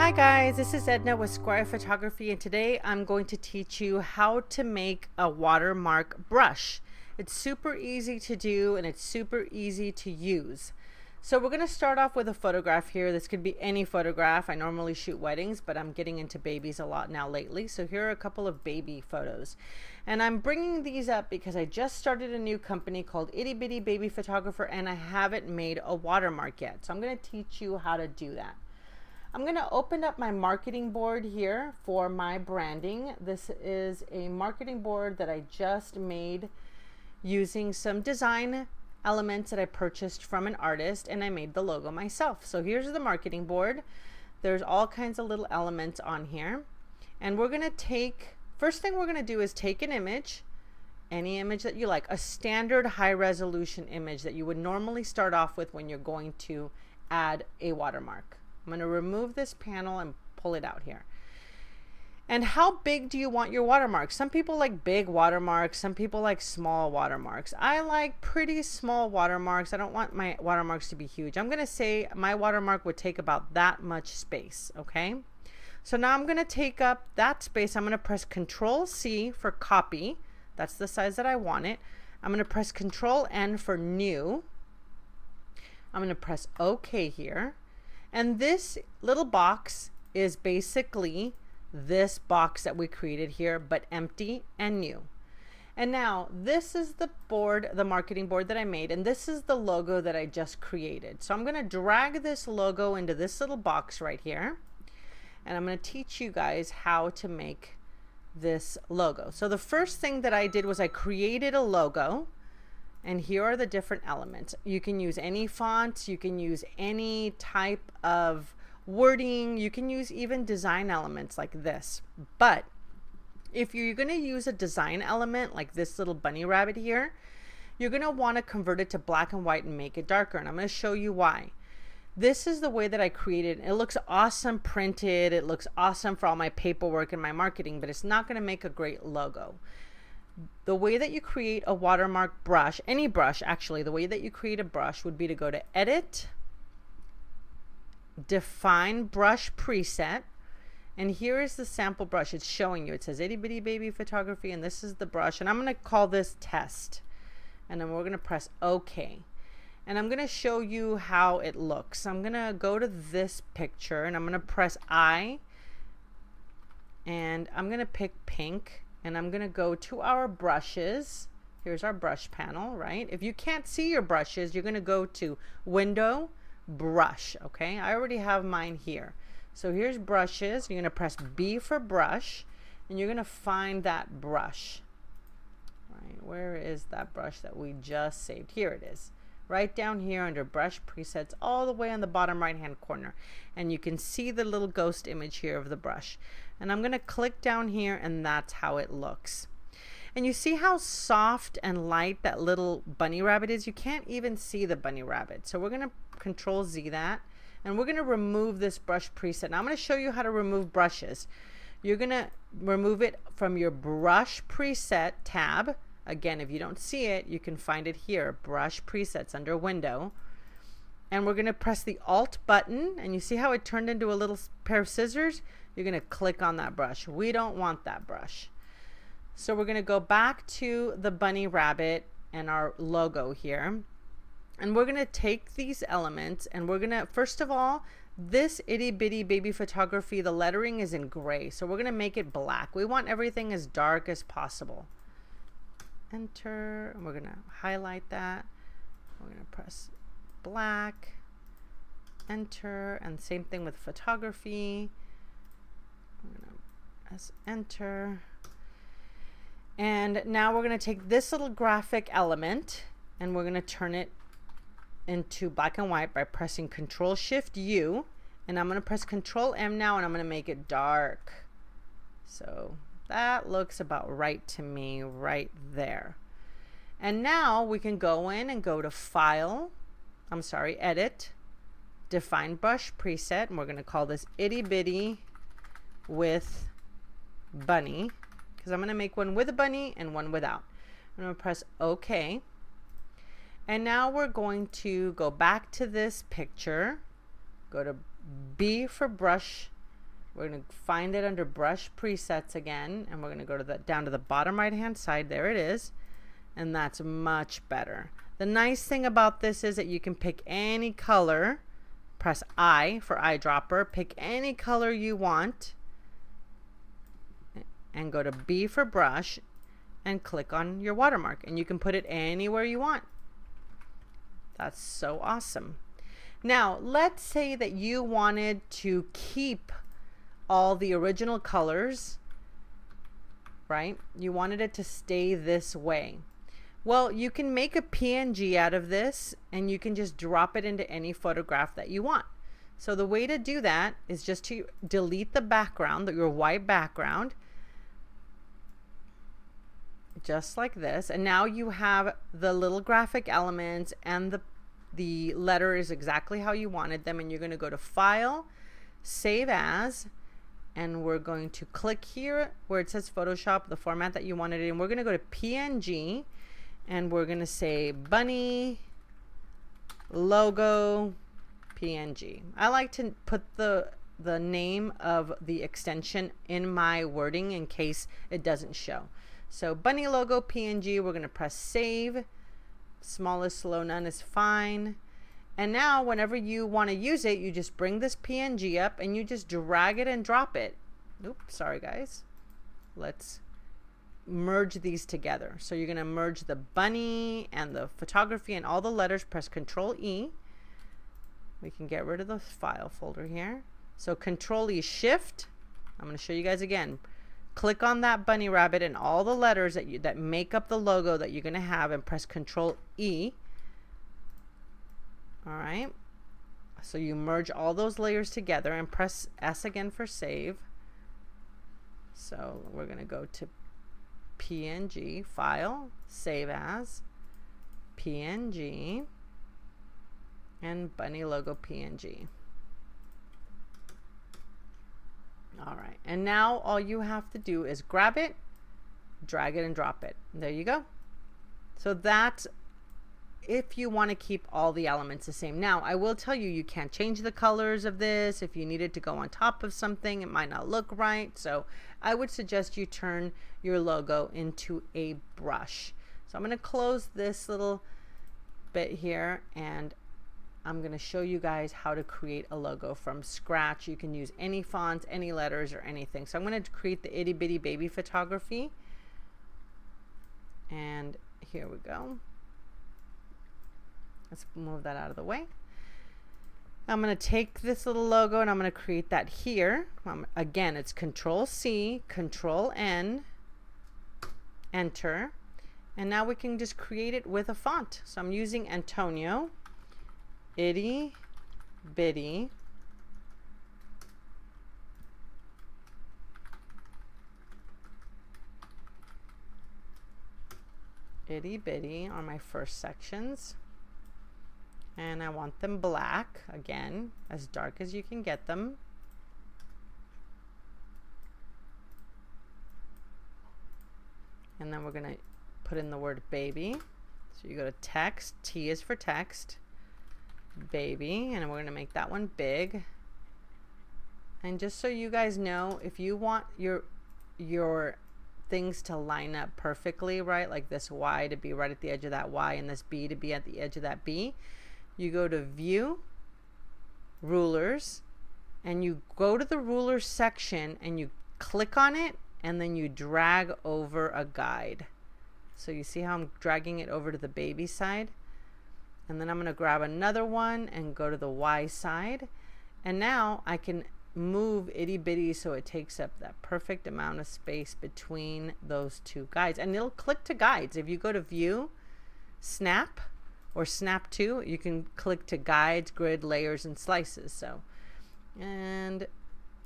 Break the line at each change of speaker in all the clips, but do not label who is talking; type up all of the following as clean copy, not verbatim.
Hi guys, this is Edna with Squire Photography, and today I'm going to teach you how to make a watermark brush. It's super easy to do and it's super easy to use. So we're going to start off with a photograph here. This could be any photograph. I normally shoot weddings, but I'm getting into babies a lot now lately. So here are a couple of baby photos. And I'm bringing these up because I just started a new company called Itty Bitty Baby Photographer, and I haven't made a watermark yet. So I'm going to teach you how to do that. I'm going to open up my marketing board here for my branding. This is a marketing board that I just made using some design elements that I purchased from an artist, and I made the logo myself. So here's the marketing board. There's all kinds of little elements on here. And we're going to take, first thing we're going to do is take an image, any image that you like, a standard high resolution image that you would normally start off with when you're going to add a watermark. I'm going to remove this panel and pull it out here. And how big do you want your watermarks? Some people like big watermarks. Some people like small watermarks. I like pretty small watermarks. I don't want my watermarks to be huge. I'm going to say my watermark would take about that much space. Okay. So now I'm going to take up that space. I'm going to press Control C for copy. That's the size that I want it. I'm going to press Control N for new. I'm going to press OK here. And this little box is basically this box that we created here, but empty and new. And now this is the board, the marketing board that I made, and this is the logo that I just created. So I'm going to drag this logo into this little box right here, and I'm going to teach you guys how to make this logo. So the first thing that I did was I created a logo. And here are the different elements. You can use any fonts, you can use any type of wording, you can use even design elements like this. But if you're going to use a design element like this little bunny rabbit here, you're going to want to convert it to black and white and make it darker. And I'm going to show you why. This is the way that I created it. It looks awesome printed. It looks awesome for all my paperwork and my marketing, but it's not going to make a great logo. The way that you create a watermark brush, any brush actually, the way that you create a brush would be to go to Edit, Define Brush Preset, and here is the sample brush. It's showing you. It says Itty Bitty Baby Photography, and this is the brush, and I'm going to call this Test, and then we're going to press OK. And I'm going to show you how it looks. I'm going to go to this picture, and I'm going to press I, and I'm going to pick pink. And I'm going to go to our brushes. Here's our brush panel, right? If you can't see your brushes, you're going to go to Window, Brush, okay? I already have mine here. So here's brushes. You're going to press B for brush, and you're going to find that brush. Right, where is that brush that we just saved? Here it is. Right down here under Brush Presets, all the way on the bottom right-hand corner. And you can see the little ghost image here of the brush. And I'm going to click down here, and that's how it looks. And you see how soft and light that little bunny rabbit is? You can't even see the bunny rabbit. So we're going to Control Z that, and we're going to remove this brush preset. Now I'm going to show you how to remove brushes. You're going to remove it from your Brush Preset tab. Again, if you don't see it, you can find it here, Brush Presets under Window. And we're going to press the Alt button, and you see how it turned into a little pair of scissors? You're going to click on that brush. We don't want that brush. So we're going to go back to the bunny rabbit and our logo here. And we're going to take these elements, and we're going to, first of all, this Itty Bitty Baby Photography, the lettering is in gray. So we're going to make it black. We want everything as dark as possible. Enter, and we're going to highlight that. We're going to press black, enter, and same thing with photography. I'm going to press enter. And now we're going to take this little graphic element, and we're going to turn it into black and white by pressing Control Shift U, and I'm going to press Control M now, and I'm going to make it dark. So that looks about right to me right there. And now we can go in and go to File, Edit, Define Brush Preset, and we're going to call this Itty Bitty with Bunny, because I'm going to make one with a bunny and one without. I'm going to press OK. And now we're going to go back to this picture, go to B for brush We're going to find it under brush presets again, and we're going to go to down to the bottom right hand side. There it is. And that's much better. The nice thing about this is that you can pick any color. Press I for eyedropper. Pick any color you want. And go to B for brush. And click on your watermark. And you can put it anywhere you want. That's so awesome. Now, let's say that you wanted to keep all the original colors, right? You wanted it to stay this way. Well, you can make a PNG out of this, and you can just drop it into any photograph that you want. So the way to do that is just to delete the background, your white background, just like this. And now you have the little graphic elements, and the letter is exactly how you wanted them. And you're going to go to File, Save As, and we're going to click here where it says Photoshop, the format that you wanted it in. We're going to go to PNG, and we're going to say bunny logo PNG. I like to put the name of the extension in my wording in case it doesn't show. So bunny logo PNG, we're going to press save. Smallest low none is fine. And now whenever you want to use it, you just bring this PNG up and you just drag it and drop it. Oops, sorry guys. Let's merge these together. So you're going to merge the bunny and the photography and all the letters. Press Control E. We can get rid of the file folder here. So Control E, Shift. I'm going to show you guys again. Click on that bunny rabbit and all the letters that make up the logo that you're going to have, and press Control E. All right. So you merge all those layers together and press S again for save. So we're going to go to PNG, File, Save As, PNG, and bunny logo PNG. All right, and now all you have to do is grab it, drag it, and drop it. There you go. So that's if you want to keep all the elements the same. Now, I will tell you, you can't change the colors of this. If you needed to go on top of something, it might not look right. So I would suggest you turn your logo into a brush. So I'm going to close this little bit here, and I'm going to show you guys how to create a logo from scratch. You can use any fonts, any letters, or anything. So I'm going to create the itty bitty baby photography. And here we go. Let's move that out of the way. I'm going to take this little logo and I'm going to create that here. Again, it's Control C, Control N, Enter. And now we can just create it with a font. So I'm using Antonio, itty bitty are my first sections, and I want them black, again as dark as you can get them. And then we're going to put in the word baby. So you go to text, T is for text, baby, and we're going to make that one big. And just so you guys know, if you want your things to line up perfectly, right, like this Y to be right at the edge of that Y and this B to be at the edge of that B, you go to View, Rulers, and you go to the Rulers section and you click on it, and then you drag over a guide. So you see how I'm dragging it over to the baby side? And then I'm going to grab another one and go to the Y side. And now I can move itty bitty so it takes up that perfect amount of space between those two guides. And it'll click to guides. If you go to View, Snap, or Snap to, you can click to guides, grid, layers, and slices. So, and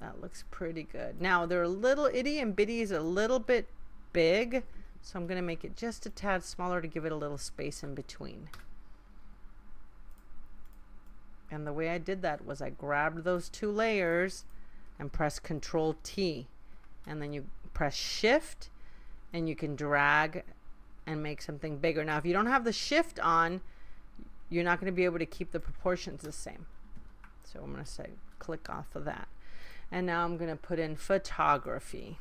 that looks pretty good. Now, they're a little itty and bitty is a little bit big. So I'm going to make it just a tad smaller to give it a little space in between. And the way I did that was I grabbed those two layers and pressed Control T, and then you press Shift and you can drag and make something bigger. Now if you don't have the Shift on, you're not going to be able to keep the proportions the same. So I'm going to say click off of that. And now I'm going to put in photography.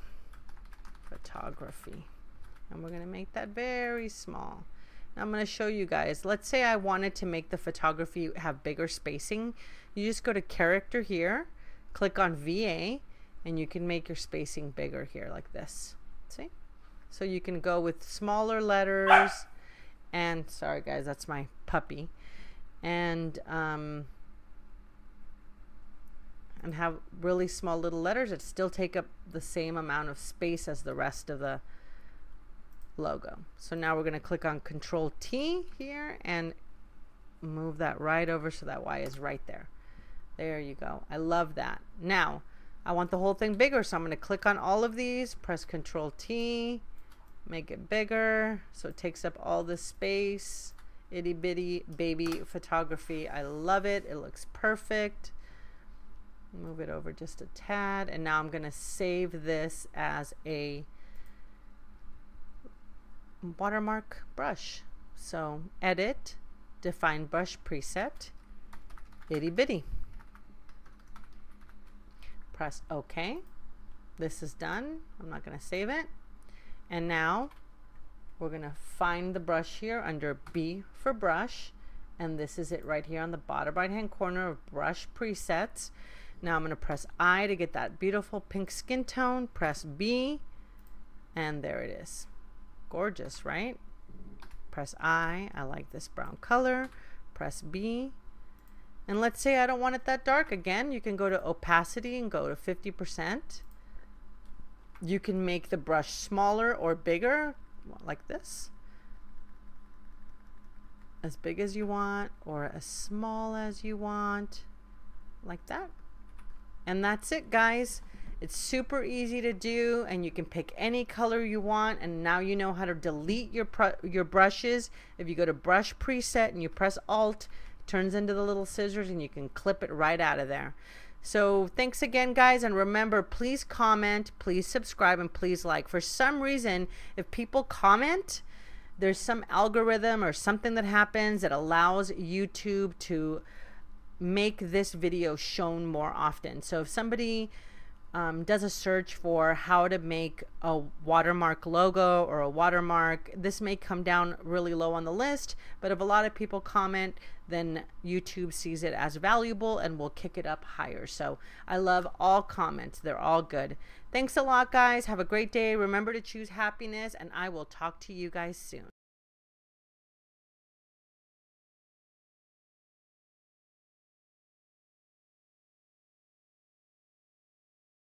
And we're going to make that very small. Now I'm going to show you guys. Let's say I wanted to make the photography have bigger spacing. You just go to character here, click on VA, and you can make your spacing bigger here like this. See? So you can go with smaller letters, and sorry guys, that's my puppy, and have really small little letters that still take up the same amount of space as the rest of the logo. So now we're going to click on Control T here and move that right over so that Y is right there. There you go. I love that. Now I want the whole thing bigger, so I'm going to click on all of these, press Control T, make it bigger so it takes up all the space. Itty bitty baby photography. I love it. It looks perfect. Move it over just a tad, and now I'm going to save this as a watermark brush. So edit, define brush preset, itty bitty. Press OK. This is done. I'm not going to save it. And now we're going to find the brush here under B for brush, and this is it right here on the bottom right hand corner of brush presets. Now I'm going to press I to get that beautiful pink skin tone, press B, and there it is. Gorgeous, right? Press I like this brown color, press B, and let's say I don't want it that dark. Again, you can go to opacity and go to 50%. You can make the brush smaller or bigger, like this, as big as you want or as small as you want, like that. And that's it, guys. It's super easy to do, and you can pick any color you want. And now you know how to delete your brushes. If you go to brush preset and you press Alt, it turns into the little scissors and you can clip it right out of there. So thanks again, guys, and remember, please comment, please subscribe, and please like. For some reason, if people comment, there's some algorithm or something that happens that allows YouTube to make this video shown more often. So if somebody does a search for how to make a watermark logo or a watermark, this may come down really low on the list, but if a lot of people comment, then YouTube sees it as valuable and will kick it up higher. So I love all comments. They're all good. Thanks a lot, guys. Have a great day. Remember to choose happiness, and I will talk to you guys soon.